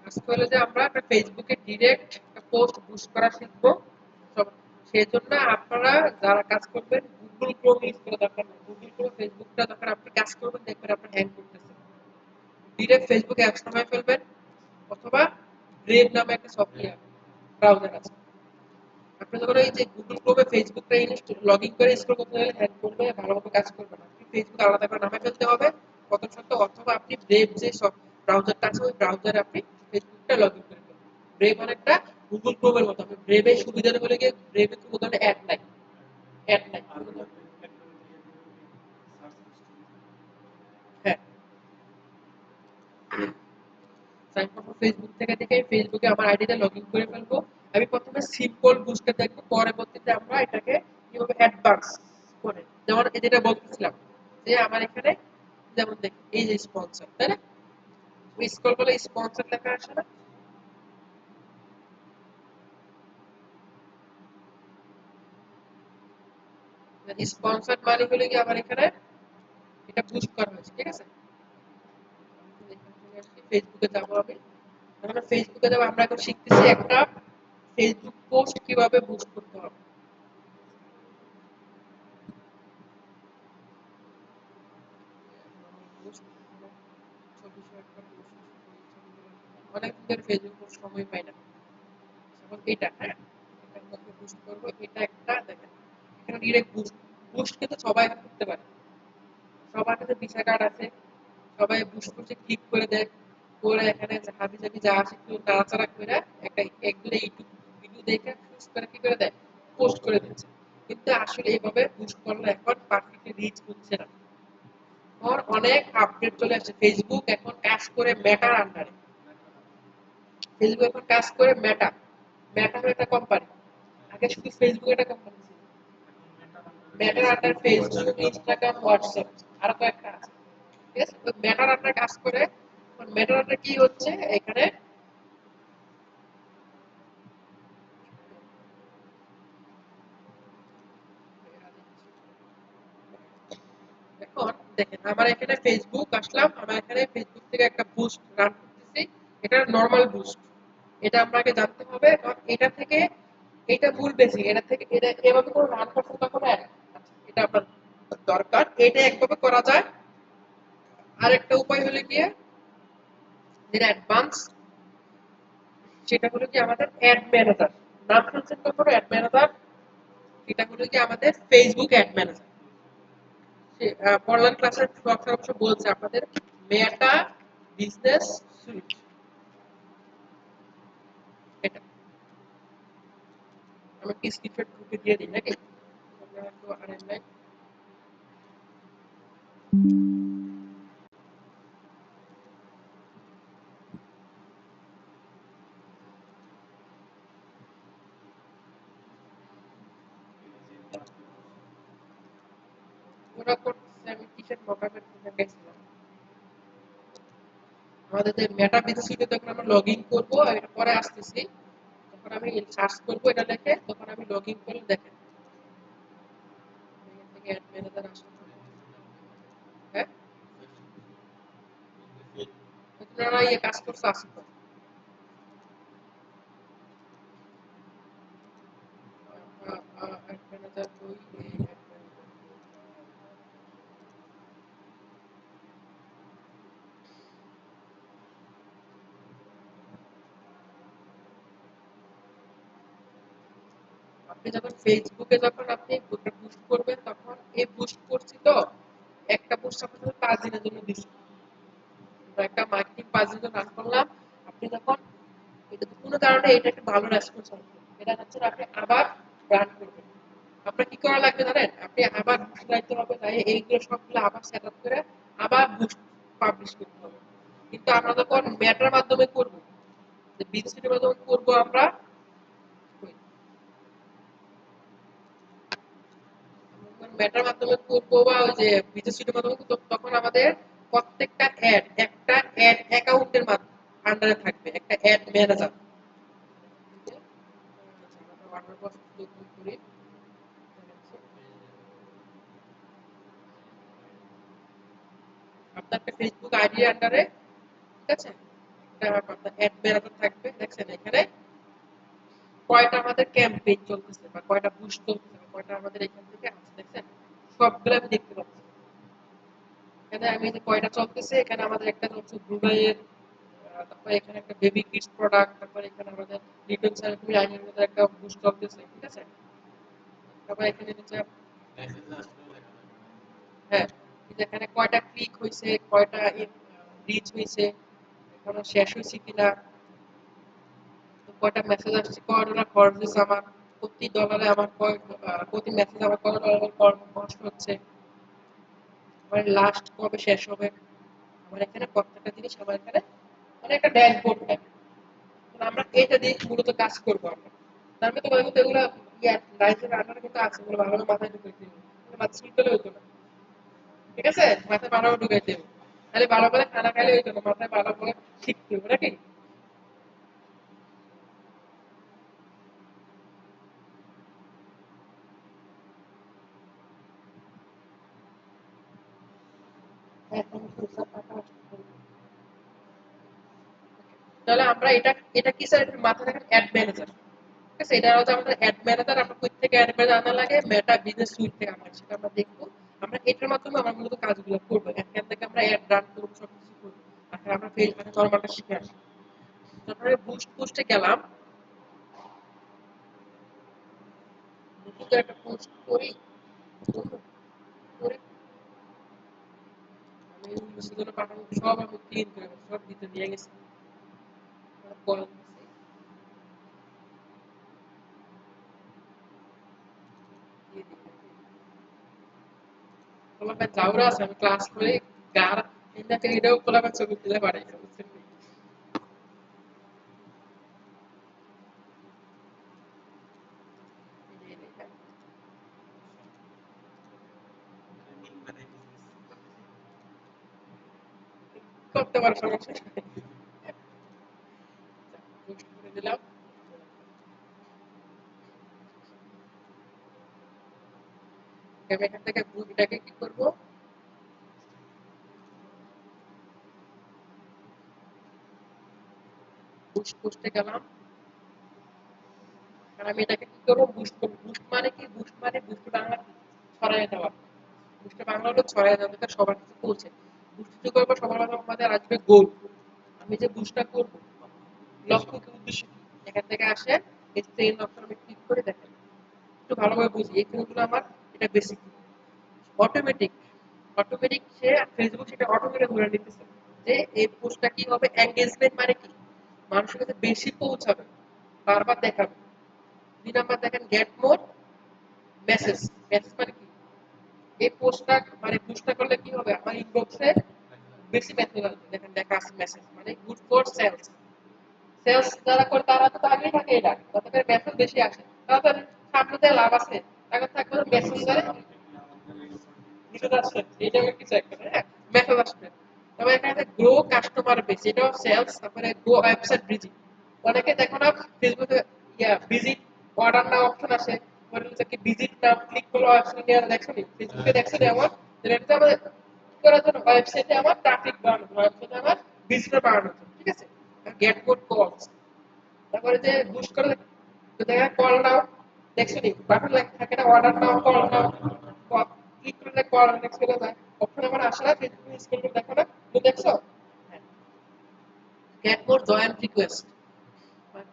আজকে হলো যে আমরা একটা ফেসবুকে ডিরেক্ট একটা পোস্ট বুস্ট করা শিখবো। সব সেজন্য আপনারা যারা কাজ করবেন গুগল ক্রোম ইউজ করা দরকার নেই। গুগল ক্রোম ফেসবুকটা যখন আপনি কাজ করবেন দেখবেন আপনার হ্যাং করতেছে। ডিরেক্ট ফেসবুকে অ্যাপস নামায় ফেলবেন অথবা ব্রেভ নামে একটা সফটওয়্যার ব্রাউজার আছে। আপনি যখন এই যে গুগল ক্রোমে ফেসবুকটা লগ ইন করে স্ক্রল করতে গেলে হ্যাং করবে, ভালোমতো কাজ করবে না। আপনি ফেসবুক আলাদা করে নামায় ফেলতে হবে প্রথম শর্ত, অথবা আপনি ব্রেভ যে সব ব্রাউজারটা আছে ওই ব্রাউজারে আপনি ফেসবুকটা লগ ইন করে ফেলবেন। ব্রেভ অনেকটা গুগল ক্রোমের মতো। আপনি ব্রেভের সুবিধাটা হলে গিয়ে ব্রেভে কোনো ধরনের অ্যাড নাই। অ্যাড নাই। হ্যাঁ, আমি প্রথমে ফেসবুক থেকে দেখে ফেসবুকে আমার আইডিটা লগ ইন করে ফেলবো। আমি প্রথমে সিম্পল বুস্টে দেখবো, পরবর্তীতে আমরা এটাকে কিভাবে অ্যাডভান্স করে, যেমন এই যেটা বলতেছিলাম যে আমার এখানে যেমন দেখি এই যে স্পন্সর, তাই না? স্ক্রল করলে স্পন্সর লেখা আসে না? স্পন্সর মানে হলো কি আমার এখানে এটা বুস্ট করা হয়েছে, ঠিক আছে? ফেসবুকে যাবো আমি। আমরা ফেসবুকে যাবো, আমরা এখন শিখতেছি একটা ফেসবুক পোস্ট কিভাবে বুস্ট করতে হবে। অনেক দিন ফেসবুক পোস্ট সময় পাই না। যেমন এটা, হ্যাঁ, এটার মধ্যে বুস্ট করবো, এটা একটা দেখেন এখানে ডিরেক্ট বুস্ট। বুস্ট কিন্তু সবাই এখন করতে পারে, সবার কাছে ভিসা কার্ড আছে, সবাই বুস্ট করছে, ক্লিক করে দেয়, করে এখানে হাবি জাবি যা আছে একটু নাড়াচাড়া করে একটা এক দুটো ইউটিউব ভিডিও দেখে সুস করে কি করে দেয়, পোস্ট করে দিচ্ছে। কিন্তু আসলে এইভাবে বুস্ট করলে এখন পারফেক্টলি রিচ হচ্ছে না। ওর অনেক আপডেট চলে আসছে। ফেসবুক এখন কাজ করে মেটার আন্ডারে। ফেসবুক এখন কাজ করে মেটা। মেটা হলো একটা কোম্পানি। আগে শুধু ফেসবুক একটা কোম্পানি ছিল। মেটার আন্ডার ফেসবুক, ইনস্টাগ্রাম, হোয়াটসঅ্যাপ আরো কয়েকটা আছে। ঠিক আছে? তো মেটার আন্ডার কাজ করে। মেটার আন্ডার কি হচ্ছে এখানে, এখন দেখেন আমার এখানে ফেসবুক আসলাম, আমার এখানে ফেসবুক থেকে একটা বুস্ট রান করতেছি। এটা নরমাল বুস্ট। এটা আপনাকে জানতে হবে, কারণ এটা থেকে এটা মূল বেসিক। এটা থেকে এটা এভাবে করে রান করতে তখন এটা আপনার দরকার। এটা একভাবে করা যায়। আরেকটা উপায় হলো গিয়ে যেটা অ্যাডভান্স, সেটা হলো কি আমাদের অ্যাড ম্যানেজার। নাম শুনছেন কখনো অ্যাড ম্যানেজার? এটা হলো কি আমাদের ফেসবুক অ্যাড ম্যানেজার। অনলাইন ক্লাসের অবশ্য বলছে আপনাদের মেটা বিজনেস সুইট। এটা আমি কি স্ক্রিনশট গ্রুপে দিয়ে দিই নাকি? আমরা তো আরেক নাই। ওরা করতেছে, আমি কিসের মকাপের জন্য গেছিলাম। আমাদের যে মেটা বিজনেস সুইটে যখন আমরা লগ ইন করবো, এটা পরে আসতেছি, তখন আমি সার্চ করবো এটা লিখে, তখন আমি লগ ইন করে দেখেন এখান থেকে অ্যাড ম্যানেজার আসবে। হ্যাঁ, আপনারা ইয়ে কাজ করছে আসবে। অ্যাড ম্যানেজার কই, এই অ্যাড ম্যানেজার। আপনি যখন ফেসবুকে যখন আপনি বুস্ট করবেন, তখন এই বুস্ট করছি তো একটা বুস্ট আপনার 5 দিনের জন্য দিচ্ছি। একটা মার্কেটিং 5 দিনের জন্য রান করলাম। আপনি যখন এটা তো কোনো কারণে এটা একটা ভালো রেসপন্স হবে, এটা হচ্ছে আপনি আবার রান করবেন। আপনার কি করা লাগবে জানেন? আপনি আবার বুস্ট দিতে হবে, তাই এইগুলো সবগুলো আবার সেট আপ করে আবার বুস্ট পাবলিশ করতে হবে। কিন্তু আমরা যখন মেটার মাধ্যমে করব, যে বিজনেসের মাধ্যমে করব আমরা, মেটার মাধ্যমে করবো বা ওই যে বিজনেস সুইটের মাধ্যমে করবো, তখন আমাদের প্রত্যেকটা অ্যাড একটা অ্যাড অ্যাকাউন্টের আন্ডারে থাকবে একটা অ্যাড ম্যানেজার। আপনার একটা ফেসবুক আইডি আন্ডারে, ঠিক আছে, একটা অ্যাড ম্যানেজার থাকবে, দেখছেন এখানে কয়টা আমাদের ক্যাম্পেইন চলতেছে বা কয়টা বুস্ট চলতেছে বা কয়টা আমাদের এখান থেকে আছে, দেখছেন সবগুলো আমি দেখতে পাচ্ছি। এখানে আমি যে কয়টা চলতেছে, এখানে আমাদের একটা চলছে ব্রুনাইয়ের, তারপরে এখানে একটা বেবি কিডস প্রোডাক্ট, তারপরে এখানে আমাদের লিটল সেরাপি লাইনের মধ্যে একটা বুস্ট চলতেছে, ঠিক আছে। তারপরে এখানে হচ্ছে হ্যাঁ, এখানে কয়টা ক্লিক হয়েছে, কয়টা রিচ হয়েছে, এখনো শেষ হয়েছে কিনা, কয়টা মেসেজ আসছে, কয় ডলার খরচ হয়েছে আমার, প্রতি ডলারে আমার প্রতি মেসেজ আমার কয় ডলার কষ্ট হচ্ছে, আমার লাস্ট কবে শেষ হবে, আমার এখানে প্রত্যেকটা জিনিস আমার এখানে মানে একটা ড্যাশবোর্ড থাকে। আমরা এটা দিয়ে মূলত কাজ করবো আমরা। তার মধ্যে কথা বলতে এগুলো লাইফের রান্নার কিন্তু আছে, এগুলো ভালো মাথায় ঢুকে দিবে, মাথা সিম্পল হইতো না, ঠিক আছে, মাথায় ভালো ঢুকাই দেবে, তাহলে ভালো করে খানা খাইলে হইতো না, মাথায় ভালো করে শিখতে হবে নাকি। এখন সোজা পাতা আসতে হবে। তাহলে আমরা এটা এটা কি স্যার, মাথায় রাখেন অ্যাড ম্যানেজার, ঠিক আছে, এটা হচ্ছে আমাদের অ্যাড ম্যানেজার, আমরা কই থেকে অ্যাড ম্যানেজার আনা লাগে, মেটা বিজনেস সুইট থেকে আমরা সেটা আমরা দেখবো। আমরা এটার মাধ্যমে আমরা মূলত কাজগুলো করবো, এখান থেকে আমরা অ্যাড রান করবো, সবকিছু করবো। আর আমরা ফেল মানে নরমালটা শিখে আসি। তারপরে বুস্ট পোস্টে গেলাম, নতুন করে একটা পোস্ট করি, করে আমি সেজন্য পাঠানো সব আমি ক্লিন করে সব দিতে দিয়ে গেছি, কল দিছি, দিয়ে দিই। পোলাপান যাওরা আছে, আমি ক্লাস করে গার এটাকে এটাও পোলাপান ছবি তুলে পাঠাইছে, বুঝছেন কি? এই যে এটা করতে পারো, সমস্যা নেই। পোস্ট করে দিলাম। আমি এখান থেকে এটাকে কি করব, বুস্ট পোস্টে গেলাম, আর আমি এটাকে কি করব, বুস্ট করব। বুস্ট মানে কি, বুস্ট মানে বুস্ট বাংলা ছড়ায় দেওয়া, বুস্ট বাংলা হলো ছড়ায় দেওয়া, যাতে সবার কাছে পৌঁছে। বুস্ট যে করবো সবার আগে আমাদের আসবে গোল, আমি যে বুস্টটা করব লক্ষ্য কি, উদ্দেশ্য কি, এখান থেকে আসে এই ট্রেন অপশন আমি ক্লিক করে দেখেন, একটু ভালোভাবে বুঝি এখানেগুলো আমার, এটা বেসিক অটোমেটিক, অটোমেটিক সে ফেসবুক সেটা অটোমেটিক ধরে নিতেছে যে এই পোস্টটা কি হবে, এঙ্গেজমেন্ট মানে কি, মানুষের কাছে বেশি পৌঁছাবে, বারবার দেখাবে। ২ নাম্বার দেখেন গেট মোর মেসেজ, মেসেজ মানে কি, এই পোস্টটা মানে পোস্টটা করলে কি হবে, আমার ইনবক্সে বেশি মেসেজ আসবে, দেখেন লেখা আছে মেসেজ মানে গুড ফর সেলস, সেলস যারা করে তারা তো আগেই থাকে, এটা তাদের মেসেজ বেশি আসে, তারা তো সামনে দিয়ে লাভ আছে, এখন থাকবে মেসেজ করে নিচে আসছে, এটা কিছু একটা হ্যাঁ, মেসেজ আসবে। তবে এখানে গ্রো কাস্টমার বেস, এটাও সেলস, তারপরে গ্রো ওয়েবসাইট ভিজিট, অনেকে দেখো না ফেসবুকে ভিজিট অর্ডার নাও অপশন আছে, পরে হচ্ছে কি ভিজিট নাও ক্লিক করলে অপশন নিয়ে দেখছো নি, ফেসবুকে দেখছো নি আমার, এটা আমাদের কি করার জন্য, ওয়েবসাইটে আমার ট্রাফিক বাড়ানো, ওয়েবসাইটে আমার ভিজিটর বাড়ানো, ঠিক আছে। গেট গুড কলস, তারপরে যে বুস্ট করে তো দেখা কল নাও, দেখছো নি বাটন লেখা থাকে না, অর্ডার নাও কল নাও, ক্লিক করলে কল নেক্সট চলে যায়, অপশন আমার আসে না, ফেসবুক স্ক্রিনে দেখো না, তো দেখছো। হ্যাঁ, get more joint request,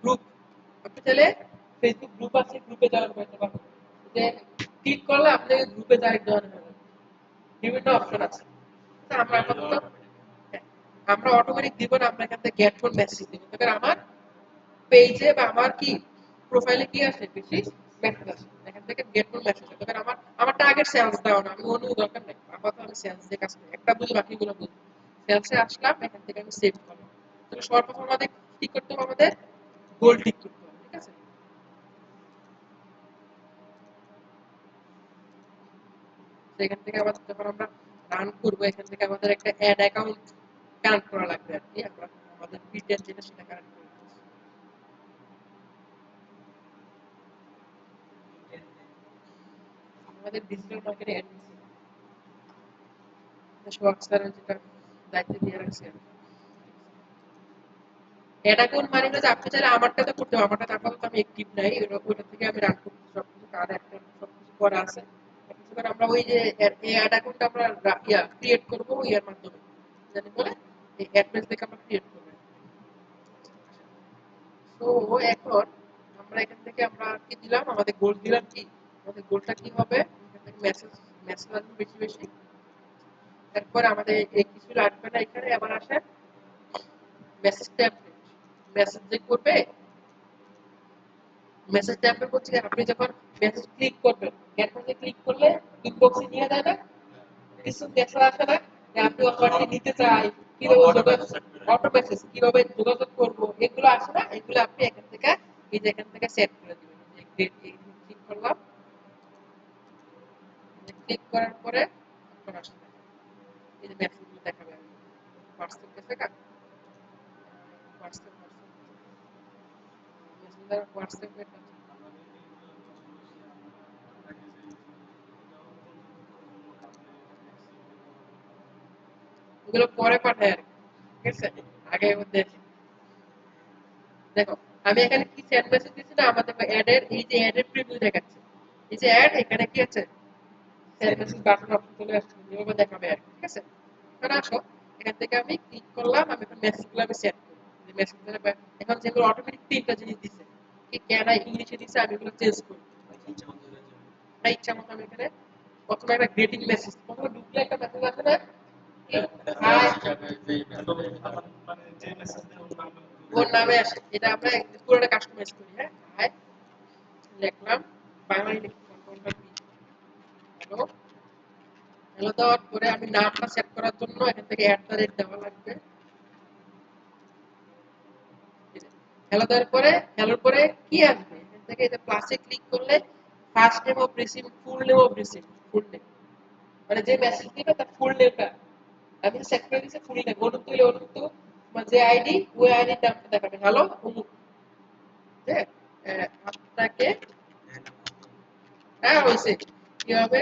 group, আপনি চাইলে ফেসবুক গ্রুপ আছে, গ্রুপে জয়েন করতে পারবেন, যে ক্লিক করলে আপনি গ্রুপে ডাইরেক্ট জয়েন হয়ে যাবেন, বিভিন্ন অপশন আছে। তা আমরা আপাতত হ্যাঁ, আমরা অটোমেটিক দিব না, আমরা এখান থেকে গেট মোর মেসেজ দিব, তবে আমার পেজে বা আমার কি প্রোফাইলে কি আসে বেশি মেসেজ আসে, এখান থেকে গেট মোর মেসেজ, তবে আমার টার্গেট সেলস দাও না, আমি অন্য দরকার নেই, আপাতত আমি সেলস দিয়ে কাজ করি, একটা বুঝি বাকিগুলো বুঝি, সেলসে আসলাম এখান থেকে আমি সেভ করলাম। তাহলে সর্বপ্রথম আমাদের কি করতে হবে, আমাদের গোল ঠিক করতে হবে, ঠিক আছে। তো এখান থেকে আবার যখন আমরা রান করবো, এখান থেকে আমাদের একটা অ্যাড অ্যাকাউন্ট কানেক্ট করা লাগবে আর কি, আমরা আমাদের পিটের যেটা সেটা কানেক্ট করে দিচ্ছি। আমাদের ডিজিটাল মার্কেটিং অ্যাড সোহাগ স্যারের যেটা দায়িত্ব দিয়ে রাখছি আর কি। অ্যাড অ্যাকাউন্ট মানে হলো যে আপনি চাইলে আমারটাতে করতে পারবেন, আমারটাতে আপাতত আমি অ্যাক্টিভ নাই, ওটা থেকে আমি রান করতেছি সবকিছু, কার্ড একটা সবকিছু করা আছে। এবার আমরা ওই যে অ্যাড অ্যাকাউন্টটা আমরা ক্রিয়েট করবো ইয়ার মাধ্যমে, জানি বলে এই অ্যাড্রেস থেকে আমরা ক্রিয়েট করবো। তো এখন আমরা এখান থেকে আমরা কি দিলাম, আমাদের গোল দিলাম কি, আমাদের গোলটা কি হবে, এখান থেকে মেসেজ মেসেজ আসবে বেশি বেশি। তারপর আমাদের এই কিছু লাগবে না, এখানে আবার আসে মেসেজ টেমপ্লেট। মেসেজ যে করবে, মেসেজ টেমপ্লেট হচ্ছে আপনি যখন মেসেজ ক্লিক করবেন, মেসেজে ক্লিক করলে ইনবক্সে নিয়ে যায় না, কিছু মেসেজ আসে না যে আপনি অফারটি নিতে চাই, কিভাবে যোগাযোগ, অটো মেসেজ কিভাবে যোগাযোগ করবো, এগুলো আসে না, এগুলো আপনি এখান থেকে এই যে এখান থেকে সেট করে দিবেন। ক্লিক করলাম, ক্লিক করার পরে এখন আসবে এই যে মেসেজগুলো দেখাবে, হোয়াটসঅ্যাপ গেছে না, হোয়াটসঅ্যাপ মেসেঞ্জার হোয়াটসঅ্যাপের কাছে এগুলো পরে পাঠায় আর কি, ঠিক আছে, আগে দেখি। দেখো আমি এখানে কি সেন্ড মেসেজ দিচ্ছি না, আমাদের অ্যাডের এই যে অ্যাডের প্রিভিউ দেখাচ্ছে, এই যে অ্যাড এখানে কি আছে, সেন্ড মেসেজ বাটন অপশন চলে আসছে, এভাবে দেখাবে আর কি, ঠিক আছে। এখানে আসো, এখান থেকে আমি ক্লিক করলাম, আমি এখন মেসেজগুলো আমি সেট করব, যে মেসেজগুলো এখন যেগুলো অটোমেটিক তিনটা জিনিস দিচ্ছে, কি ক্যানাডা ইংলিশে দিচ্ছে, আমি এগুলো চেঞ্জ করব ইচ্ছা মতো। আমি এখানে প্রথমে একটা গ্রেটিং মেসেজ, প্রথমে ঢুকলে একটা মেসেজ আসে না, হাই, ওর নামে আসে, এটা আমরা পুরোটা কাস্টমাইজ করি। হ্যাঁ, হাই লিখলাম, বাংলায় লিখি, কন্ট্রোল পি, হ্যালো, হ্যালো দেওয়ার পরে আমি নামটা সেট করার জন্য এখান থেকে @ দেওয়া লাগবে। হ্যালো দেওয়ার পরে, হ্যালোর পরে কি আসবে, এখান থেকে এটা প্লাসে ক্লিক করলে first name of receive, full name of receive, full name মানে যে মেসেজ দিবে তার ফুল নেমটা আমি সেট করে দিয়েছি, ফুল নেম অনুপ দিলে অনুপ, যে আইডি ওই আইডির নামটা দেখাবে, হ্যালো অমুক, হ্যাঁ, আপনাকে, হ্যাঁ হয়েছে, কি হবে,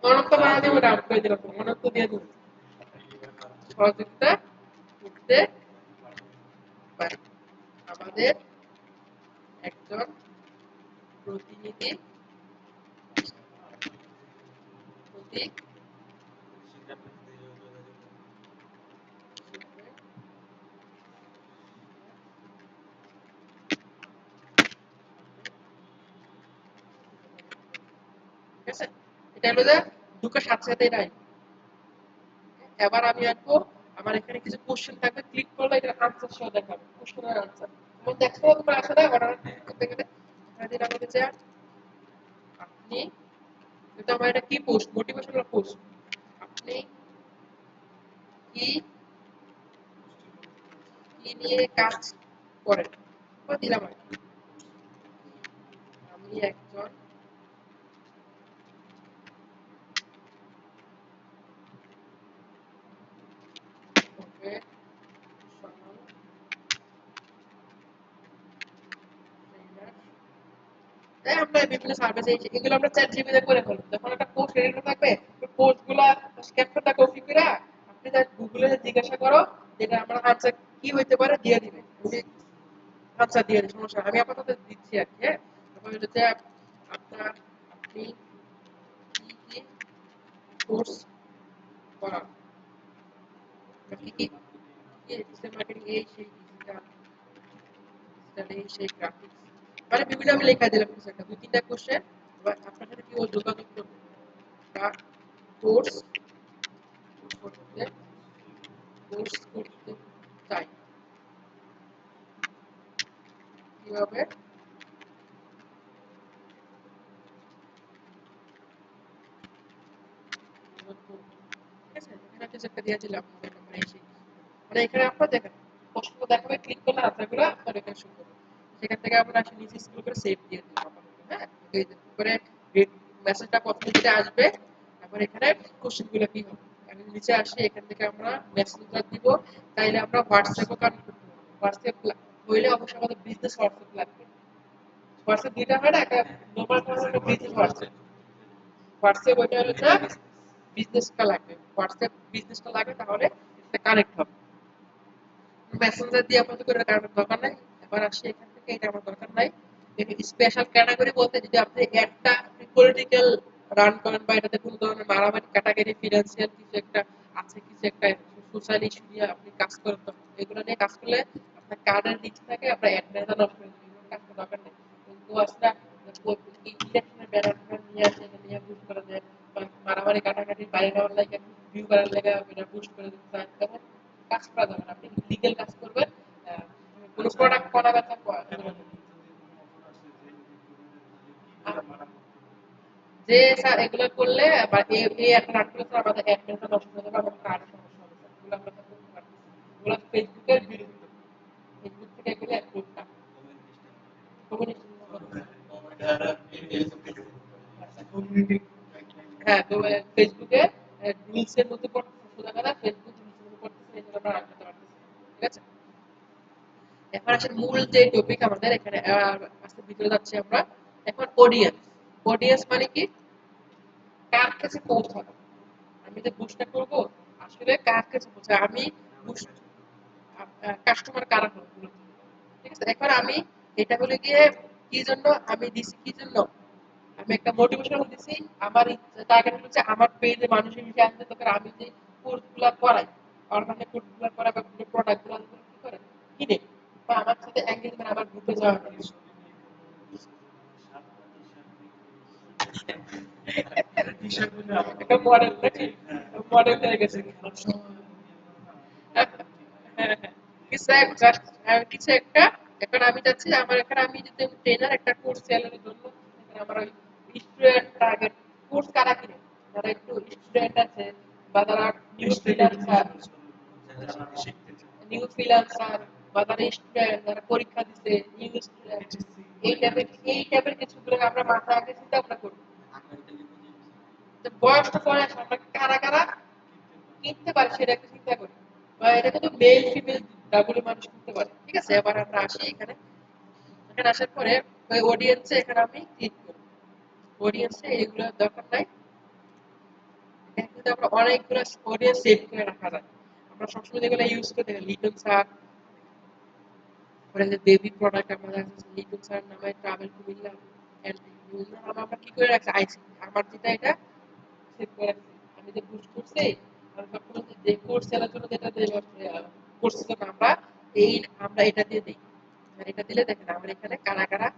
অনন্ত বানাতে দেবো, ডাউট করে দিলাম, অনন্ত দিয়ে দেবো, সহযোগিতা করতে পারি, আমাদের একজন প্রতিনিধি প্রতীক ঠিক আছে, এটা হলো যে দুটো সাথে সাথে নাই। এবার আমি আঁকবো, আমার এখানে কিছু কোশ্চেন থাকবে, ক্লিক করলে এটা আনসার সহ দেখাবে, কোশ্চেনের আনসার তুমি দেখছো, তোমার আসলে অর্ডার করতে গেলে এখানে দিলাম হচ্ছে আপনি, কিন্তু আমার এটা কি পোস্ট, মোটিভেশনাল পোস্ট, আপনি কি কি নিয়ে কাজ করেন, দিলাম আর কি, আমি একজন প্রফেশনাল ট্রেনার। তাই আমরা বিভিন্ন সার্ভিস এগুলো আমরা চ্যাট জিপিতে করে ফেলবো, যখন একটা পোস্ট রেডি থাকবে ওই পোস্টগুলা ক্যাপশনটা কপি করে আপনি তার গুগলে জিজ্ঞাসা করো, যেটা আমার আনসার কি হইতে পারে দিয়ে দিবে, উনি আনসার দিয়ে দিবে, সমস্যা আমি আপাতত দিচ্ছি আর কি। হ্যাঁ, তারপর হচ্ছে আপনার, আপনি কি কি কোর্স করান, কি কি ডিজিটাল মার্কেটিং, এই সেই ডিজিটাল এই সেই গ্রাফিক্স, মানে বিভিন্ন আমি লেখা দিলাম কিছু একটা, দুই তিনটা কোশ্চেন, এবার আপনার সাথে কি ও যোগাযোগ করবে, কোর্স করতে কোর্স করতে চাই, কিভাবে করব, ঠিক আছে, এখানে কিছু একটা দিয়ে দিলাম মোবাইল নাম্বার এই সেই, মানে এখানে আপনার দেখেন প্রশ্ন দেখাবে, ক্লিক করলে আনসারগুলো আপনার এখানে শো করবে, সেখান থেকে আমরা আসলে নিচে স্ক্রল করে সেভ দিয়ে দিলাম আপাতত। হ্যাঁ, এই যে করে মেসেজটা প্রথমে যেটা আসবে, তারপর এখানে কোশ্চেনগুলো কি হবে, আমি নিচে আসি, এখান থেকে আমরা মেসেজটা দিব, তাইলে আমরা হোয়াটসঅ্যাপও কানেক্ট করতে পারবো, হোয়াটসঅ্যাপ হইলে অবশ্যই আমাদের বিজনেস হোয়াটসঅ্যাপ লাগবে, হোয়াটসঅ্যাপ দুইটা হয় না, একটা নরমাল বিজনেস হোয়াটসঅ্যাপ, হোয়াটসঅ্যাপ ওইটা হলো যে বিজনেসটা লাগবে, হোয়াটসঅ্যাপ বিজনেসটা লাগবে, তাহলে এটা কানেক্ট হবে। মেসেঞ্জার দিয়ে আপাতত করে কারণ দরকার নাই। এবার আসি এখান থেকে, এটা আমার দরকার নাই। স্পেশাল ক্যাটাগরি বলতে যদি আপনি একটা পলিটিক্যাল রান করেন বা এটাতে কোনো ধরনের মারামারি ক্যাটাগরি ফিনান্সিয়াল কিছু একটা আছে, কিছু একটা সোশ্যাল ইস্যু নিয়ে আপনি কাজ করেন, তো এগুলো নিয়ে কাজ করলে আপনার কার্ডের রিচ থাকে, আপনার অ্যাডমিনটা নষ্ট হয়ে যাবে, এগুলো কাজ করার দরকার নেই। কিন্তু আসলে ইলেকশনের ব্যানার নিয়ে আসে, এটা নিয়ে বুস্ট করে দেয় বা মারামারি কাটাকাটি বাইরে হওয়ার লাগে ভিউ করার লাগে এটা বুস্ট করে দিতে চায়, তখন কাজ করা যাবে না। আপনি লিগ্যাল কাজ করবেন, কোনো প্রোডাক্ট করা ব্যথা যে স্যার এগুলো করলে বা এই একটা রান করলে স্যার আমাদের অ্যাডমিনটা নষ্ট হয়ে যাবে, আমাদের কার্ডের সমস্যা হবে স্যার, এগুলো আমরা স্যার করতে পারতেছি না। এগুলো ফেসবুকের বিরুদ্ধে, ফেসবুক থেকে এগুলো অ্যাপ্রুভ না। হ্যাঁ, তো ফেসবুকে রুলস এর মধ্যে পড়তেছে, সোজা কথা ফেসবুক রুলস এর মধ্যে পড়তেছে, এই জন্য আমরা রান করতে পারতেছি না। ঠিক আছে? এখন আসলে মূল যে টপিক আমাদের এখানে আস্তে ভিতরে যাচ্ছি আমরা। এখন অডিয়েন্স। অডিয়েন্স মানে কি? কার কাছে পৌঁছানো। আমি যে বুস্টটা করব আসলে কার কাছে পৌঁছায়, আমি বুস্ট কাস্টমার কারা হলো মূলত। ঠিক আছে? এখন আমি এটা হলো গিয়ে কি জন্য আমি দিছি, কি জন্য আমি একটা মোটিভেশনাল দিছি। আমার টার্গেট হচ্ছে আমার পেজে মানুষের বেশি আনতে, তখন আমি যে কোর্সগুলো করাই, অনলাইনে কোর্সগুলো করাই বা প্রোডাক্টগুলো কি করে কিনে বা আমার সাথে এঙ্গেজমেন্ট আমার গ্রুপে যাওয়া একটা মডেল নাকি মডেল হয়ে গেছে। হ্যাঁ, হ্যাঁ, কিছু একটা কিছু একটা। এখন আমি চাচ্ছি যে আমার এখানে আমি যদি ট্রেনার একটা কোর্স চালানোর জন্য এখানে আমার ওই স্টুডেন্ট টার্গেট কোর্স কারা কিনে, যারা একটু স্টুডেন্ট আছে বা যারা নিউ ফ্রিল্যান্সার বা যারা স্টুডেন্ট যারা পরীক্ষা দিচ্ছে, নিউ স্টুডেন্ট, এই টাইপের কিছুগুলো আমরা মাথায় আগে চিন্তা ভাবনা করবো। তো বয়সটা পরে আসে, আমরা কারা কারা কিনতে পারে সেটা একটু চিন্তা করি, বা এটা কিন্তু মেল ফিমেল ডাবল মানুষ কিনতে পারে। ঠিক আছে? এবার আমরা আসি এখানে। এখানে আসার পরে ওই অডিয়েন্সে এখানে আমি ক্লিক করি। অডিয়েন্সে এগুলো দরকার নাই। এখানে কিন্তু আমরা অনেকগুলো অডিয়েন্স সেভ করে রাখা যায়। আমরা সবসময় যেগুলো ইউজ করে থাকি লিটল স্যার, পরে যে বেবি প্রোডাক্ট আমরা রাখছি লিটল স্যার নামে ট্রাভেল কুমিল্লা এন্ড ইউজার নাম আমরা কি করে রাখছি আইসি, আমার যেটা এটা সেভ করে রাখছি। আমি যে বুস্ট করছি আর সবসময় যে কোর্স চালার জন্য যেটা কোর্সের জন্য এই আমরা এটা দিয়ে দিই। আর এটা দিলে দেখেন আমার এখানে কারা কারা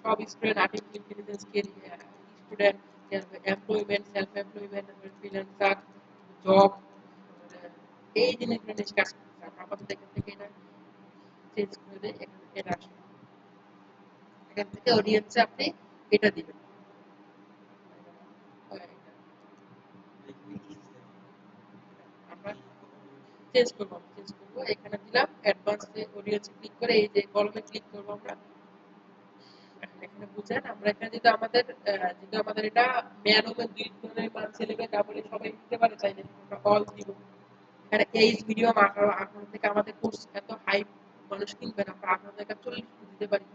সব student, artificial intelligence student, employment, self employment, freelancer, job, এই জিনিসগুলো নিয়ে কাজ করতেছে। আমরা আপাতত এখান থেকে এটা চেঞ্জ করে দেই, এখান থেকে এটা আসবে। এখান থেকে অডিয়েন্সে আপনি এটা দিবেন। আমরা চেঞ্জ করবো, এখানে দিলাম অ্যাডভান্স অডিয়েন্সে ক্লিক করে এই যে কলমে ক্লিক করবো আমরা। এখন এখানে বুঝেন আমরা এখানে যদি আমাদের এটা ম্যান ওমেন দুই ধরনের মান ছেলে মেয়ে ডাবলে সবাই নিতে পারে চাইলে আমরা অল দিব। এখানে এইজ মিনিমাম 18 থেকে আমাদের কোর্স এত হাই মানুষ কিনবে না, আমরা 18 থেকে 40 দিতে পারি।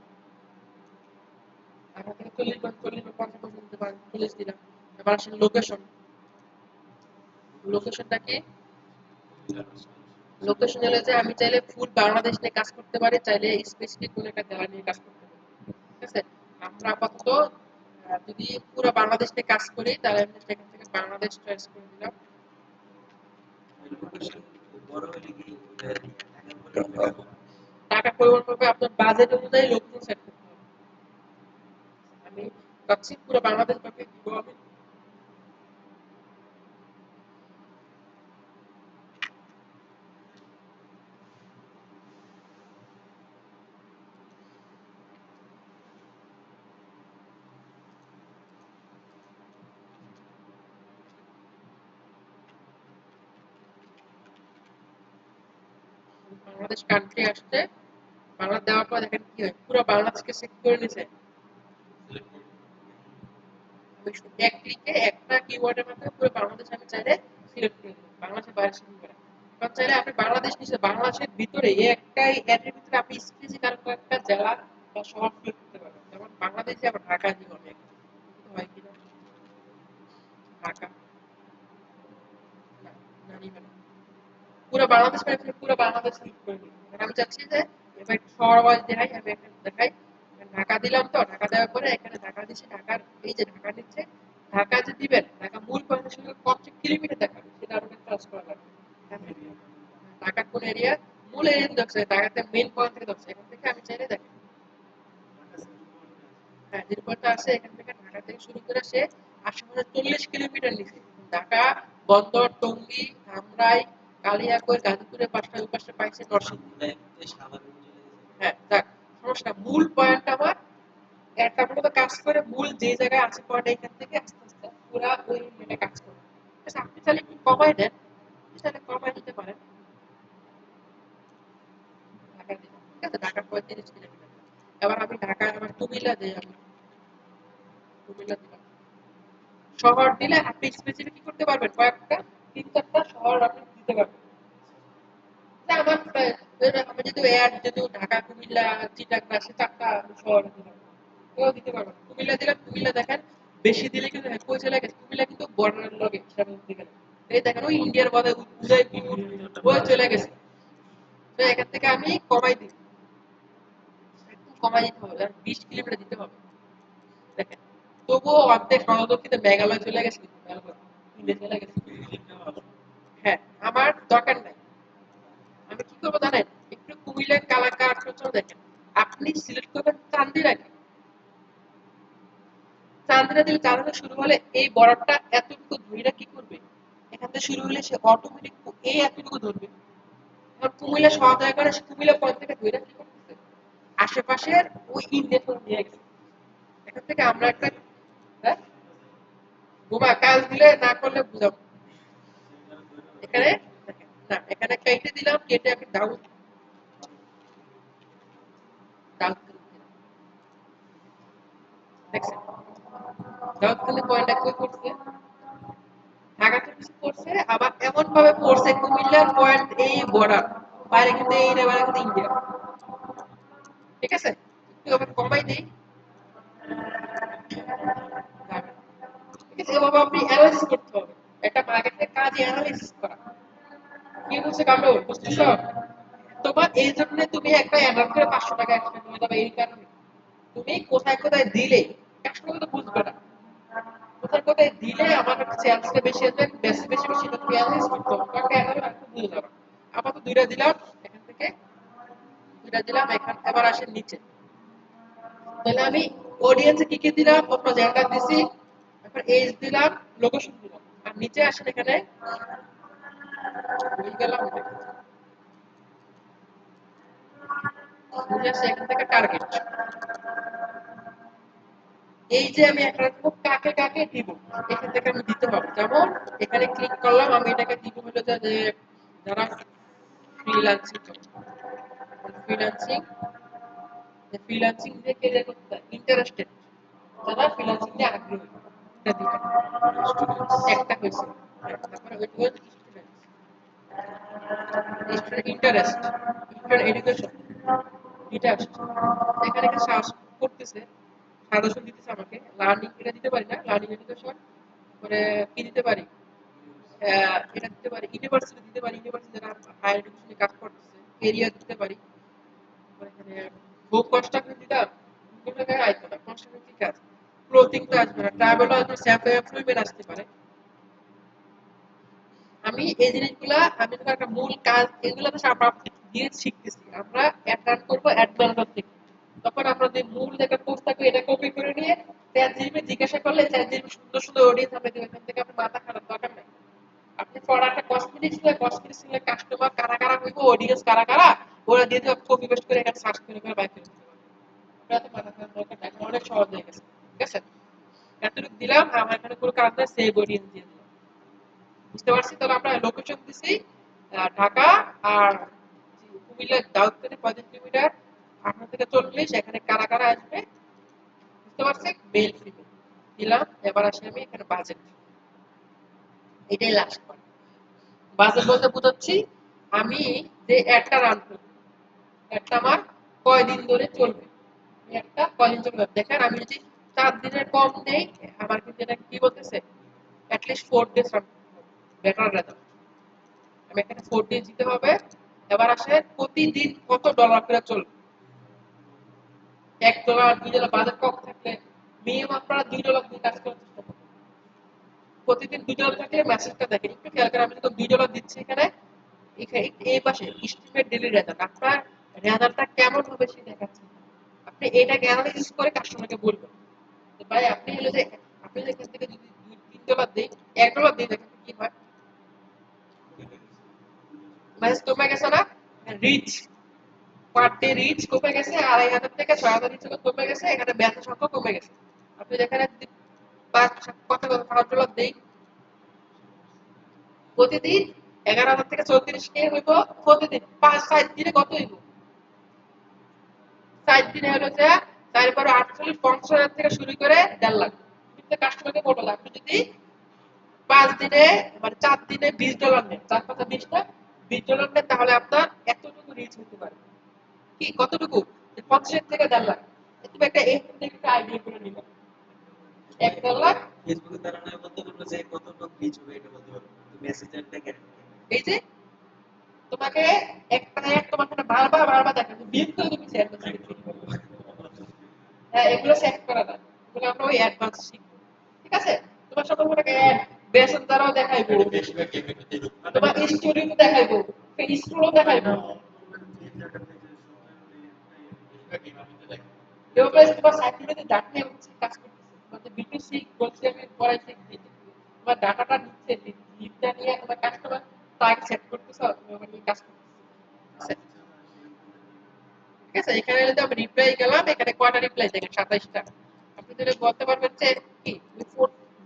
18 থেকে 40 বা 40 বা 50 দিতে পারি, 40 দিলাম। এবার আসেন লোকেশন। লোকেশনটা কি? লোকেশন হলো যে আমি চাইলে ফুল বাংলাদেশ নিয়ে কাজ করতে পারি, চাইলে স্পেসিফিক কোনো একটা জেলা নিয়ে কাজ করতে পারি। ঠিক আছে? আমরা আপাতত যদি পুরো বাংলাদেশ নিয়ে কাজ করি তাহলে আমি সেখান থেকে বাংলাদেশ চয়েস করে দিলাম। টাকা পরিমাণ করবে আপনার বাজেট অনুযায়ী লোকেশন সেট করতে হবে। আমি চাচ্ছি পুরো বাংলাদেশ ব্যাপী দিব আমি। বাংলাদেশ কান্ট্রি আসছে, বাংলা দেওয়ার পর দেখেন কি হয়, পুরো বাংলাদেশকে সিলেক্ট করে নিছে। আমি এক ক্লিকে একটা কিওয়ার্ডের মাধ্যমে পুরো বাংলাদেশ আমি চাইলে সিলেক্ট করে দেব, বাংলাদেশের বাইরে সিলেক্ট করে। কারণ চাইলে আপনি বাংলাদেশ নিচে বাংলাদেশের ভিতরে এই একটাই এর ভিতরে আপনি স্পেসিফিক আর কয়েকটা জেলা বা শহর সিলেক্ট করতে পারবেন। যেমন বাংলাদেশে আবার ঢাকা দিব আমি একটা। হয় কিনা? ঢাকা না, না নিবে না। পুরো বাংলাদেশ মানে পুরো বাংলাদেশ লিড করে দিই। আমি চাচ্ছি যে এবার একটু শহর ওয়াইজ দেখাই, আমি এখানে দেখাই ঢাকা দিলাম, তো ঢাকা দেওয়ার পরে এখানে ঢাকা দিচ্ছি, ঢাকার এই যে ঢাকা নিচ্ছে, ঢাকা যে দিবেন ঢাকা মূল পয়েন্টের সঙ্গে কত কিলোমিটার দেখাবে সেটা আমাকে ট্রান্স করা লাগবে। ঢাকার কোন এরিয়া, মূল এরিয়া দেখছে ঢাকাতে মেইন পয়েন্ট থেকে দেখছে, এখান থেকে আমি চাইলে দেখেন হ্যাঁ যে পয়েন্টটা আছে এখান থেকে ঢাকা থেকে শুরু করে সে আশেপাশে 40 কিলোমিটার নিচে ঢাকা বন্দর, টঙ্গী, ধামরাই, কালিয়াকৈর, গাজীপুরের পাশটা ওই পাশটা পাইছে নরসিংদী। হ্যাঁ যাক, সমস্যা না। মূল পয়েন্ট আমার একটা মতো কাজ করে, মূল যে জায়গায় আছে পয়েন্ট এখান থেকে আস্তে আস্তে পুরা ওই মানে কাজ করে। আচ্ছা, আপনি চাইলে একটু কমাই দেন, আপনি চাইলে কমাই দিতে পারেন। ঢাকা দিলাম, ঠিক আছে, ঢাকা 35 কিলোমিটার। এবার আমি ঢাকা আমার কুমিল্লা দিই, আমি কুমিল্লা দিলাম। শহর দিলে আপনি স্পেসিফিক কি করতে পারবেন, কয়েকটা 3-4টা শহর আপনি দিতে পারবেন। তা আমার আমি যদি অ্যাড যেহেতু ঢাকা, কুমিল্লা, চিটাগং, রাজশাহী 4টা শহর দিলাম, এও দিতে পারবেন। কুমিল্লা দিলাম, কুমিল্লা দেখেন বেশি দিলে কিন্তু কই চলে গেছে, কুমিল্লা কিন্তু বর্ডারের লগে সেরকম দিকে না। এই দেখেন ওই ইন্ডিয়ার বাদে উদয়পুর ওই চলে গেছে। তো এখান থেকে আমি কমাই দিই, একদম কমাই দিতে হবে, আর 20 কিলোমিটার দিতে হবে। দেখেন তবুও অর্ধেক সহযোগিতা মেঘালয় চলে গেছে, কিন্তু মেঘালয় ইন্ডিয়া চলে গেছে। হ্যাঁ, আমার দরকার নাই। আমি কি করবো জানেন, একটু কুমিল্লার কালাকার চল দেখেন, আপনি সিলেক্ট করবেন চান্দিনাকে, চান্দিনা দিলে চান্দিনা শুরু হলে এই বর্ডারটা এতটুকু ধরে কি করবে, এখান থেকে শুরু হলে সে অটোমেটিক এই এতটুকু ধরবে। এখন কুমিল্লা শহর দয়া করে কুমিল্লা পয়েন্ট থেকে ধরে কি করতেছে, আশেপাশের ওই ইন্ডিয়া নিয়ে গেছে। এখান থেকে আমরা একটা হ্যাঁ বোমা কাজ দিলে না করলে বুঝাবো। এখানে দেখেন, না এখানে কেটে দিলাম, কেটে আমি ডাউন ডাউন দেখছেন, ডাউন পয়েন্টটা কই করছে, ঢাকাতে কিছু পড়ছে, আবার এমন ভাবে পড়ছে কুমিল্লার পয়েন্ট এই বর্ডার বাইরে কিন্তু এই বাইরে কিন্তু ইন্ডিয়া। ঠিক আছে, একটু আবার কমাই দেই। ঠিক আছে, এভাবে আপনি অ্যানালাইসিস করতে হবে, একটা মার্কেটের কাজ অ্যানালাইসিস করা। কি বুঝছে কামরুল, বুঝতেছ? তোমার এই জন্য তুমি একটা অ্যামাউন্ট করে 500 টাকা এক্সট্রা নিয়ে যাবে, এই কারণে তুমি কোথায় কোথায় দিলে কাস্টমার তো বুঝবে না, কোথায় কোথায় দিলে আমার একটা সেলসটা বেশি হবে, বেশি বেশি বেশি এটা তুমি অ্যানালাইসিস করতে হবে, কারণ অ্যানালাইসিস বুঝে যাবে। আপাতত দুইটা দিলাম, এখান থেকে দুইটা দিলাম, এখান এবার আসেন নিচে। তাহলে আমি অডিয়েন্সে কি কি দিলাম, আপনার জেন্ডার দিছি, তারপর এজ দিলাম, লোকেশন দিলাম, আর নিচে আসেন এখানে ভুল গেলাম, বুঝে আসছে এখান থেকে টার্গেট। এই যে আমি একটা কাকে কাকে দিব, এখান থেকে আমি দিতে পারবো। যেমন এখানে ক্লিক করলাম, আমি এটাকে দিব হলো যে যারা ফ্রিল্যান্সিং ফ্রিল্যান্সিং ফ্রিল্যান্সিং দিয়ে ক্যারিয়ার করতে ইন্টারেস্টেড, যারা ফ্রিল্যান্সিং নিয়ে আগ্রহী, এটা দিলাম, একটা হয়েছে। তারপরে ওই স্টুডেন্ট ইন্টারেস্ট, স্টুডেন্ট এডুকেশন, এটা আসছে। এখানে একটা সার্চ করতেছে, সাজেশন দিতেছে আমাকে, লার্নিং এটা দিতে পারি না, লার্নিং এডুকেশন, পরে কি দিতে পারি, এটা দিতে পারি, ইউনিভার্সিটি দিতে পারি, ইউনিভার্সিটি যারা হায়ার এডুকেশনে কাজ করতেছে, এরিয়া দিতে পারি। তারপরে এখানে হোম কনস্ট্রাকশন দিতাম, কোনো জায়গায় আসবে না, কনস্ট্রাকশন ঠিক আছে, ক্লোথিং তো আসবে না, ট্রাভেল আসবে, সেলফ এমপ্লয়মেন্ট আসতে পারে। আমি এই জিনিসগুলা আমি তোমার একটা মূল কাজ এগুলো তো আমরা দিয়ে শিখতেছি, আমরা অ্যাড করবো অ্যাডভান্স থেকে। তখন আমরা যে মূল একটা কোর্স থাকবে এটা কপি করে নিয়ে চ্যাট জিপিটি জিজ্ঞাসা করলে চ্যাট জিপিটি সুন্দর সুন্দর অডিয়েন্স আমরা দেবো, এখান থেকে আপনি মাথা খারাপ দরকার নাই। আপনি পড়াটা কসমেটিক্স নিলে কাস্টমার কারা কারা হইব, অডিয়েন্স কারা কারা, ওরা দিয়ে দিও, কপি পেস্ট করে এখানে সার্চ করে করে বাইর করে দিতে পারবেন। আপনার তো মাথা খারাপ দরকার নাই, অনেক সহজ হয়ে গেছে। ঠিক আছে, এতটুকু দিলাম, আমার এখানে কোনো কাজ নাই, সেভ অডিয়েন্স দিয়ে দিলাম। বুঝতে পারছি, তাহলে আমরা লোকেশন দিছি ঢাকা আর কুমিল্লা, দাউদকান্দি 35 কিলোমিটার, 18 থেকে 40, এখানে কারা কারা আসবে বুঝতে পারছি, মেল ফিমেল দিলাম। এবার আসি আমি এখানে বাজেট, এটাই লাস্ট পয়েন্ট। বাজেট বলতে বুঝাচ্ছি আমি যে একটা রান করব, একটা আমার কয়দিন ধরে চলবে, একটা কয়দিন চলবে। দেখেন আমি যদি 4 দিনের কম নেই, আমার কিন্তু এটা কি বলতেছে, at least 4 days run, better result. আমি এখানে 4 দিয়ে দিতে হবে। এবার আসে প্রতিদিন কত ডলার করে চলবে। $1 $2 বাজেট কম থাকলে মিনিমাম আপনারা $2 দিয়ে কাজ করার চেষ্টা করবেন। প্রতিদিন $2 থাকলে মেসেজটা দেখেন, একটু খেয়াল করে আমি যখন $2 দিচ্ছি এখানে এই পাশে এস্টিমেট ডেইলি রেজাল্ট, আপনার রেজাল্টটা কেমন হবে সেটা দেখাচ্ছে। আপনি এটাকে অ্যানালাইসিস করে কাস্টমারকে বলবেন যে ভাই আপনি হলো যে আপনি এখান থেকে যদি $2-3 দিই, $1 দিই, দেখেন কি হয়। মেসেজ কমে গেছে না? রিচ পার ডে রিচ কমে গেছে, 2500 থেকে 6000 রিচ কমে গেছে, এখানে ব্যাচের সংখ্যা কমে গেছে। আপনি যেখানে $5 দেই প্রতিদিন 11,000 থেকে 34K হইব প্রতিদিন 5-7 দিনে কত হইব? 7 দিনে হলো যে 4-48-50,000 থেকে শুরু করে 1.5 লাখ। কিন্তু কাস্টমারকে বলবো আপনি যদি 5 দিনে মানে 4 দিনে $20 নেন, 4 পাতা 20 টা $20 নেন, তাহলে আপনার এতটুকু রিচ হতে পারে। কি কতটুকু? 50 থেকে 1.5 লাখ। তুমি একটা এখান থেকে একটা আইডিয়া করে নিবে। 1.5 লাখ ফেসবুকে তারা নয় বলতে পারবে যে কতটুকু রিচ হবে এটা বলতে পারবে। মেসেঞ্জারটা কেন? এই যে তোমাকে একটা অ্যাড তোমাকে বারবার দেখাবে, বিল করে তুমি শেয়ার করতে পারবে। হ্যাঁ, এগুলো সেট করা যায়। এগুলো আমরা ওই অ্যাডভান্স শিখবো। ঠিক আছে? তোমার সাথে মনে একটা অ্যাড বেসন দ্বারাও দেখাইবো। তোমার স্টোরিতে দেখাইবো। স্ক্রলও দেখাইবো। এভাবে তোমার সাইটগুলোতে ডাটা নিয়ে কাজ করতেছে। তোমাদের B2C বলছি আমি পড়াইছি তোমার ডাটাটা নিচ্ছে, লিডটা নিয়ে তোমার কাস্টমার টার্গেট সেট করতেছো, তুমি ওখানে কাজ করতেছো। ঠিক আছে? এখানে যদি আমি রিপ্লাই গেলাম, এখানে কয়টা রিপ্লাই দেখেন? 27টা। আপনি যদি বলতে পারবেন যে কি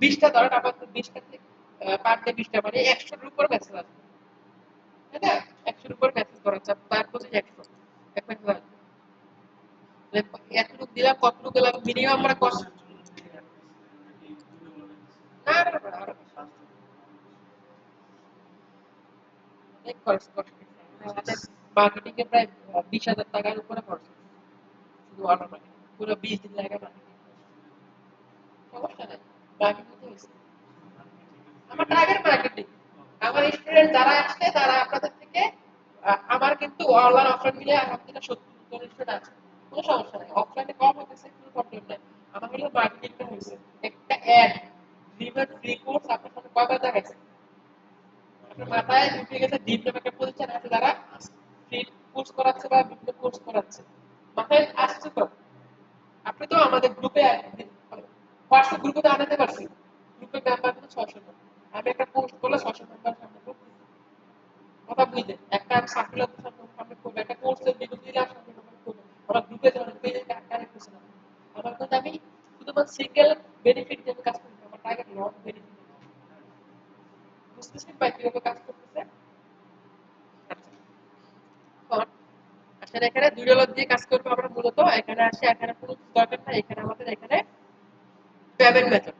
20টা ধরেন, আপাতত 20টা থেকে পার ডে 20টা মানে 100 এর উপর মেসেজ আসবে। তাই না? 100 এর উপর মেসেজ করা যাবে, তার প্রতি 100 এক মেসেজ আসবে। এতটুকু দিলাম, কতটুকু দিলাম, মিনিমাম আমরা কষ্ট না আরো অনেক খরচ করতে। আমাদের মার্কেটিং এ প্রায় 20,000 টাকার উপরে খরচ শুধু অর্ডার মার্কেটিং, পুরো 20 দিন লাগে মার্কেটিং। সমস্যা নাই, মার্কেটিং তো হয়েছে আমার টার্গেট মার্কেটিং। আমার স্টুডেন্ট যারা আসছে তারা আপনাদের থেকে আমার কিন্তু অনলাইন অফলাইন মিলে আলহামদুলিল্লাহ 70 স্টুডেন্ট আছে, কোনো সমস্যা নাই। অফলাইনে কম হতেছে, কোনো প্রবলেম নাই। আমার হলো মার্কেটিংটা হয়েছে একটা অ্যাড ড্রিভেন ফ্রি কোর্স আপনার সাথে কয়বার দেখাইছে? আপনার মাথায় ঢুকে গেছে ডিপ নামে একটা প্রতিষ্ঠান আছে যারা ফ্রি কোর্স করাচ্ছে বা বিভিন্ন কোর্স করাচ্ছে, মাথায় আসছে তো। আপনি তো আমাদের গ্রুপে হোয়াটসঅ্যাপ গ্রুপে তো আনাতে পারছি, গ্রুপের মেম্বার কিন্তু 600 জন। আমি একটা পোস্ট করলে 600 মেম্বার সামনে করতেছি। কথা বুঝলেন? একটা সার্কুলার সামনে করবে, একটা কোর্সের ভিডিও দিলে সামনে করবে, আমার গ্রুপে যখন পেজে কানেক্ট করছে না, আমার কিন্তু আমি শুধুমাত্র সিঙ্গেল বেনিফিট দিয়ে কাজ করছি, আমার টার্গেট লং বেনিফিট। বুঝতেছেন ভাই কিভাবে কাজ করতেছে? আচ্ছা, আসলে এখানে $2 দিয়ে কাজ করবো আমরা মূলত। এখানে আসে, এখানে কোনো দরকার নাই, এখানে আমাদের এখানে পেমেন্ট মেথড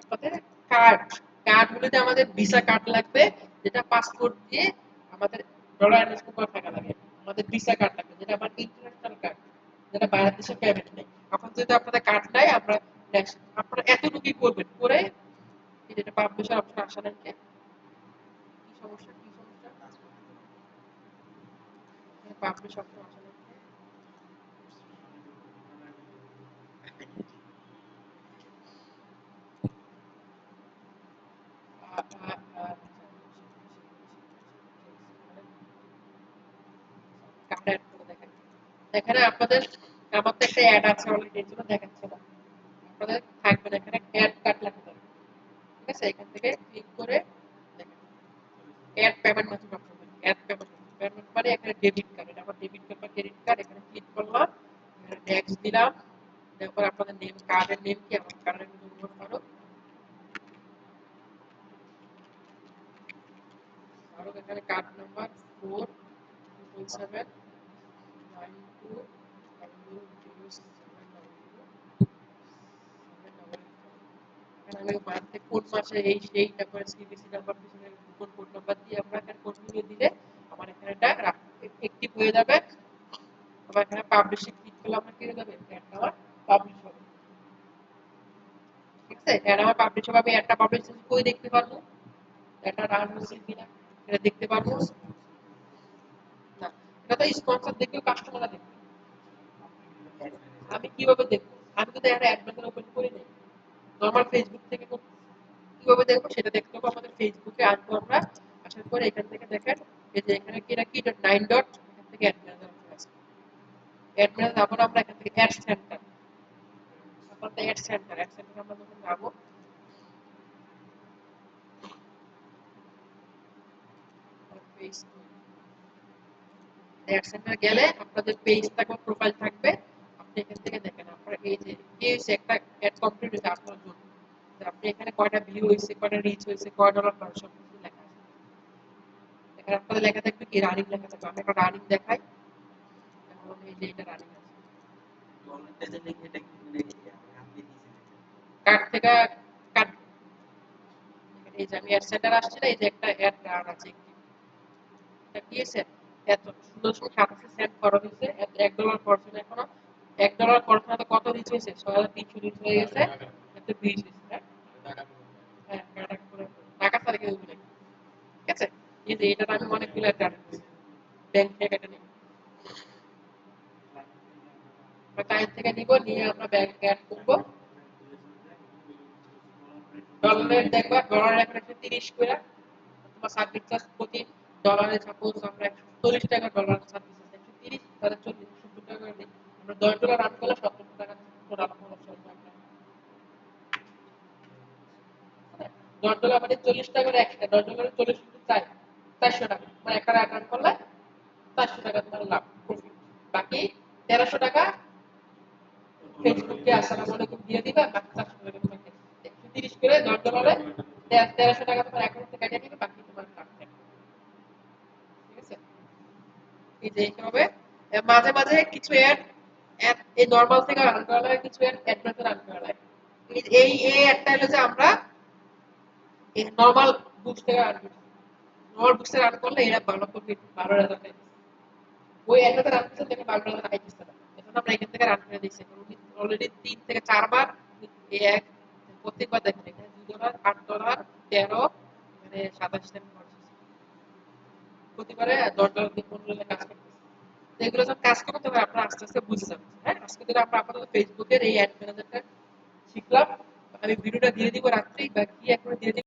আমাদের কার্ড, কার্ডগুলোতে আমাদের ভিসা কার্ড লাগবে, যেটা পাসপোর্ট দিয়ে আমাদের ডলার ইনভেস্ট করা টাকা লাগে। আমাদের ভিসা কার্ড লাগবে, যেটা আমার ইন্টারন্যাশনাল কার্ড, যেটা বাইরের দেশে পেমেন্ট নেই। এখন যদি আপনাদের কার্ড নাই, আমরা আপনারা এতটুকুই করবেন, করে যেটা পাবলিশার অপশন আসা নাকি কি সমস্যা, কি সমস্যা পাবলিশ অপশন আসা নাকি কার্ড অ্যাড করে দেখেন। এখানে আপনাদের আমার তো একটা অ্যাড আছে অলরেডি, এর জন্য দেখাচ্ছে না। আপনাদের থাকবে না, এখানে অ্যাড কার্ড লাগবে। ঠিক আছে? এখান থেকে ক্লিক করে দেখেন add payment method option, add payment payment মানে এখানে ডেবিট কার্ড, এটা আমার ডেবিট কার্ড বা ক্রেডিট কার্ড, এখানে ক্লিক করলাম, এখানে নেক্সট দিলাম। তারপর আপনাদের নেম, কার্ডের নেম কি, আমার কার্ডের নেম উল্লেখ করো। আর এখানে কার্ড নাম্বার 47792000700। আমি মান্থে কোন মাসে এই সেই তারপরে সিভিসি নাম্বার পিছনে কোন কোড নাম্বার দিয়ে আমরা এখানে কোডগুলো দিলে আমার এখানে এটা অ্যাক্টিভ হয়ে যাবে। আবার এখানে পাবলিশে ক্লিক করলে আমার কি হয়ে যাবে, অ্যাডটা আমার পাবলিশ হবে। ঠিক আছে? অ্যাড আমার পাবলিশ হবে, আমি একটা পাবলিশ করে দেখতে পারবো এটা রান হচ্ছে কিনা। এটা দেখতে পারবো না। এটা তো স্পন্সর দেখেও কাস্টমাররা দেখবে। আমি কিভাবে দেখবো? আমি তো এখানে অ্যাড ব্যানার ওপেন করি নাই। নরমাল ফেসবুক থেকে কিভাবে দেখবো সেটা দেখতে হবে আমাদের ফেসবুকে আসবো আমরা। আসার পরে এখান থেকে দেখেন এই যে এখানে কি না কি ডট 9 ডট এখান থেকে অ্যাড ব্যানার আছে। অ্যাড ব্যানার তারপর আমরা এখান থেকে অ্যাড সেন্টার তারপর অ্যাড সেন্টার আমরা যখন যাবো অ্যাড সেন্টার গেলে আপনাদের পেজ থাকবে প্রোফাইল থাকবে আপনি এখান থেকে দেখেন আপনার এই যে কি হয়েছে একটা অ্যাড কমপ্লিট হয়েছে আপনার জন্য আপনি এখানে কয়টা ভিউ হয়েছে কয়টা রিচ হয়েছে কয় ডলার পার সব কিছু লেখা আছে এখানে আপনাদের লেখা থাকবে কি রানিং লেখা থাকবে আমি একটা রানিং দেখাই এখন এই যে এটা রানিং আছে মনিটাইজের লিংক এটা কি মানে আপনি দিয়েছেন কার্ড থেকে কাট এই যে আমি অ্যাড সেন্টার আসছে না এই যে একটা অ্যাড রান আছে এটা কি আছে এত 0.87 সেন্ট খরচ হয়েছে $1 খরচ হয়েছে এখনো $1 খরচ হতে কত রিচ হয়েছে 6300 রিচ হয়ে গেছে এত 20 হয়েছে হ্যাঁ টাকা করে টাকা ছাড়া কেউ দিবে না ঠিক আছে এই যে এটা আমি অনেকগুলো অ্যাড ব্যাংক থেকে এটা নিব আমরা ক্লায়েন্ট থেকে নিব নিয়ে আমরা ব্যাংক অ্যাড করব ডলারের দেখবা ডলার এখন 130 করে তোমার সার্ভিস চার্জ প্রতি ডলারে সাপোজ আমরা 140 টাকা ডলার সার্ভিস চার্জ 130 তাহলে 40 70 টাকা করে দিই আমরা $10 রান করলে 70 টাকা টোটাল খরচ হবে আপনার $10 মানে 40 টাকা করে এক্সট্রা $10 40 চাই 400 টাকা মানে একটা রান করলে 400 টাকা তোমার লাভ প্রফিট বাকি 1300 টাকা ফেসবুকে আসসালামু আলাইকুম দিয়ে দিবা বাকি 400 টাকা তোমাকে 130 করে $10 1300 টাকা তোমার অ্যাকাউন্ট থেকে কেটে নিবে বাকি তোমার লাভ থাকবে ঠিক আছে এই যে এইভাবে মাঝে মাঝে কিছু অ্যাড অ্যাড এই নরমাল থেকে রান করা লাগে কিছু অ্যাড ব্যানার রান করা লাগে এই অ্যাডটা হলো যে আমরা এই নরমাল বুকস থেকে রান করি নরমাল বুকস থেকে রান করলে এরা ভালো প্রফিট 12,000 টাকা ওই অ্যাডটা রান করতে দেখে 12,000 আইতেছে না এখন আমরা এখান থেকে রান করে দিচ্ছি অলরেডি 3 থেকে 4 বার এই এক প্রত্যেকবার দেখেন এখানে $2 $8 13 মানে 27 সেন্ট খরচ প্রতিবারে $10 দিয়ে $15 কাজ করতেছে এগুলো সব কাজ করতে হবে আপনারা আস্তে আস্তে বুঝে যাবেন হ্যাঁ আজকে ধরে আমরা আপাতত ফেসবুকের এই অ্যাড ম্যানেজারটা শিখলাম আমি ভিডিওটা দিয়ে দিব রাত্রেই বা কি এখন দিয়ে দিব